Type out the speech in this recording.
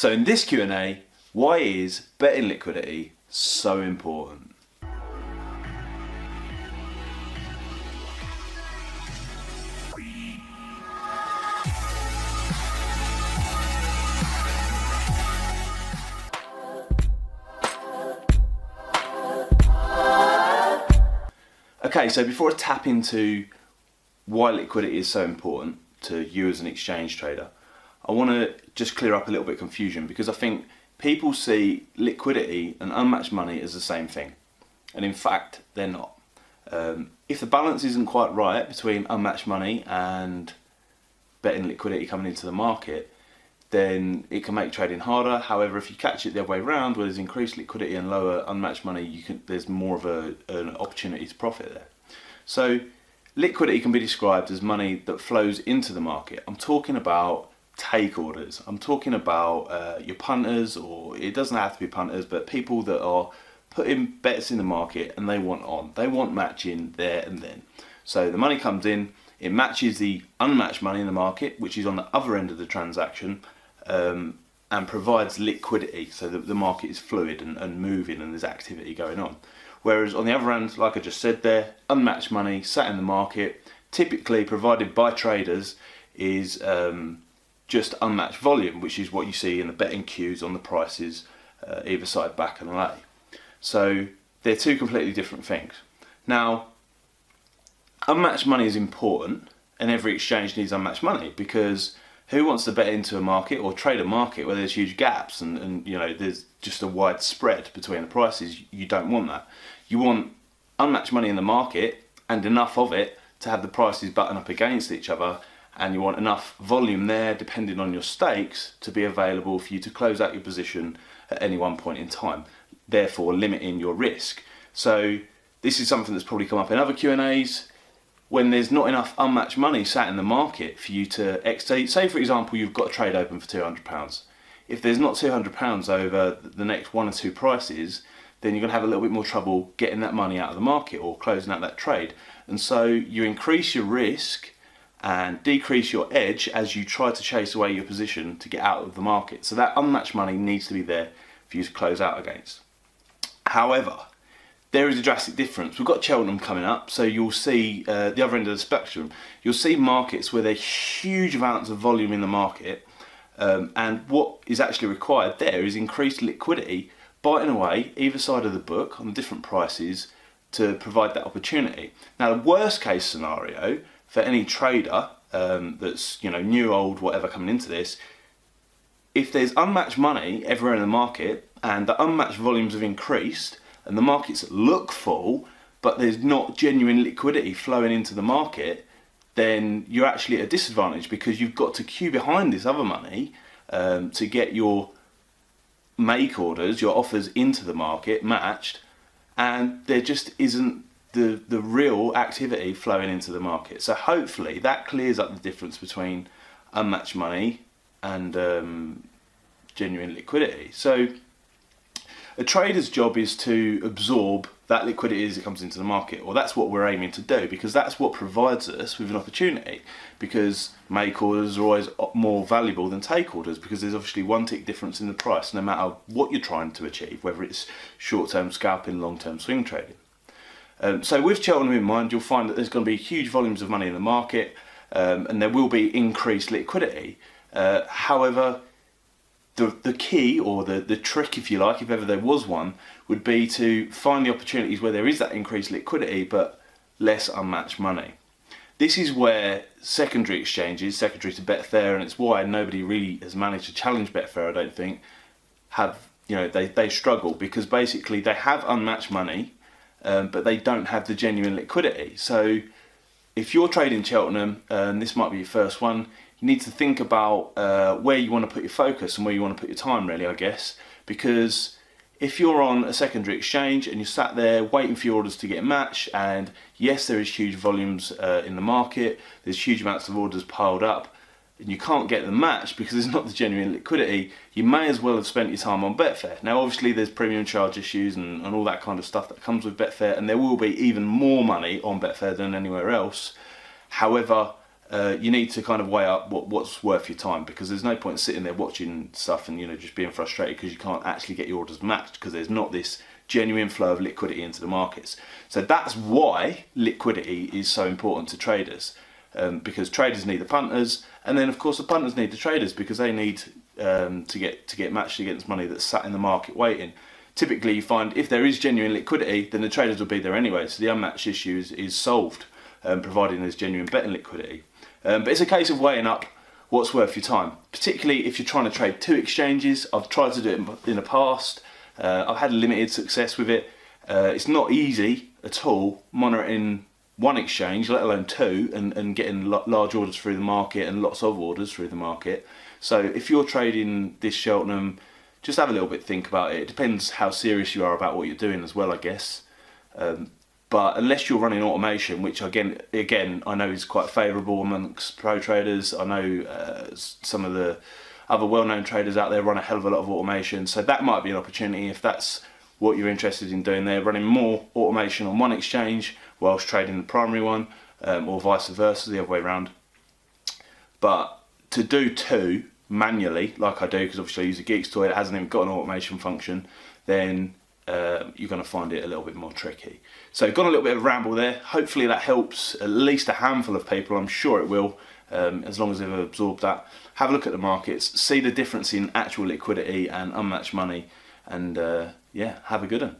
So in this Q&A, why is betting liquidity so important? Okay, so before I tap into why liquidity is so important to you as an exchange trader, I want to just clear up a little bit of confusion, because I think people see liquidity and unmatched money as the same thing, and in fact they're not. If the balance isn't quite right between unmatched money and betting liquidity coming into the market, then it can make trading harder. However, if you catch it the other way around, where there's increased liquidity and lower unmatched money, there's more of an opportunity to profit there. So liquidity can be described as money that flows into the market. I'm talking about take orders. I'm talking about your punters, or it doesn't have to be punters, but people that are putting bets in the market and they want matching there and then. So the money comes in, it matches the unmatched money in the market, which is on the other end of the transaction, and provides liquidity, so that the market is fluid and moving and there's activity going on. Whereas on the other hand, like I just said there, unmatched money sat in the market, typically provided by traders, is just unmatched volume, which is what you see in the betting queues on the prices either side, back and lay. So they're two completely different things. Now, unmatched money is important, and every exchange needs unmatched money, because who wants to bet into a market or trade a market where there's huge gaps and you know, there's just a wide spread between the prices? You don't want that. You want unmatched money in the market and enough of it to have the prices button up against each other, and you want enough volume there, depending on your stakes, to be available for you to close out your position at any one point in time, therefore limiting your risk. So this is something that's probably come up in other Q&As. When there's not enough unmatched money sat in the market for you to exit, say for example you've got a trade open for £200. If there's not £200 over the next one or two prices, then you're going to have a little bit more trouble getting that money out of the market or closing out that trade. And so you increase your risk and decrease your edge as you try to chase away your position to get out of the market. So that unmatched money needs to be there for you to close out against. However, there is a drastic difference. We've got Cheltenham coming up, so you'll see the other end of the spectrum. You'll see markets where there's huge amounts of volume in the market, and what is actually required there is increased liquidity, biting away either side of the book on different prices to provide that opportunity. Now, the worst case scenario for any trader that's, you know, new, old, whatever, coming into this, if there's unmatched money everywhere in the market and the unmatched volumes have increased, and the markets look full, but there's not genuine liquidity flowing into the market, then you're actually at a disadvantage, because you've got to queue behind this other money to get your make orders, your offers into the market matched, and there just isn't the real activity flowing into the market. So hopefully that clears up the difference between unmatched money and genuine liquidity. So a trader's job is to absorb that liquidity as it comes into the market, or that's what we're aiming to do, because that's what provides us with an opportunity, because make orders are always more valuable than take orders, because there's obviously one tick difference in the price no matter what you're trying to achieve, whether it's short-term scalping, long-term swing trading. So with Cheltenham in mind, you'll find that there's going to be huge volumes of money in the market, and there will be increased liquidity. However, the key, or the trick, if you like, if ever there was one, would be to find the opportunities where there is that increased liquidity but less unmatched money. This is where secondary exchanges, secondary to Betfair, and it's why nobody really has managed to challenge Betfair, I don't think, have, you know, they struggle, because basically they have unmatched money, but they don't have the genuine liquidity. So if you're trading Cheltenham, and this might be your first one, you need to think about where you want to put your focus and where you want to put your time, really, I guess. Because if you're on a secondary exchange and you're sat there waiting for your orders to get matched, and yes, there is huge volumes in the market, there's huge amounts of orders piled up, and you can't get them matched because there's not the genuine liquidity, you may as well have spent your time on Betfair. Now, obviously, there's premium charge issues and all that kind of stuff that comes with Betfair, and there will be even more money on Betfair than anywhere else. However, you need to kind of weigh up what's worth your time, because there's no point sitting there watching stuff and just being frustrated because you can't actually get your orders matched because there's not this genuine flow of liquidity into the markets. So that's why liquidity is so important to traders, because traders need the punters, and then of course the punters need the traders because they need to get matched against money that's sat in the market waiting. Typically you find if there is genuine liquidity, then the traders will be there anyway, so the unmatched issue is solved, providing there's genuine betting liquidity. But it's a case of weighing up what's worth your time, particularly if you're trying to trade 2 exchanges. I've tried to do it in the past. I've had limited success with it. It's not easy at all monitoring 1 exchange, let alone 2, and getting large orders through the market and lots of orders through the market. So if you're trading this Cheltenham, just have a little bit think about it. It depends how serious you are about what you're doing as well, I guess. But unless you're running automation, which again I know is quite favourable amongst pro traders. I know some of the other well-known traders out there run a hell of a lot of automation, so that might be an opportunity if that's what you're interested in doing there, running more automation on 1 exchange whilst trading the primary one, or vice versa, the other way around. But to do 2 manually, like I do, because obviously I use a Geeks toy that hasn't even got an automation function, then you're going to find it a little bit more tricky. So gone a little bit of a ramble there. Hopefully that helps at least a handful of people. I'm sure it will, as long as they've absorbed that. Have a look at the markets, see the difference in actual liquidity and unmatched money, and yeah, have a good one.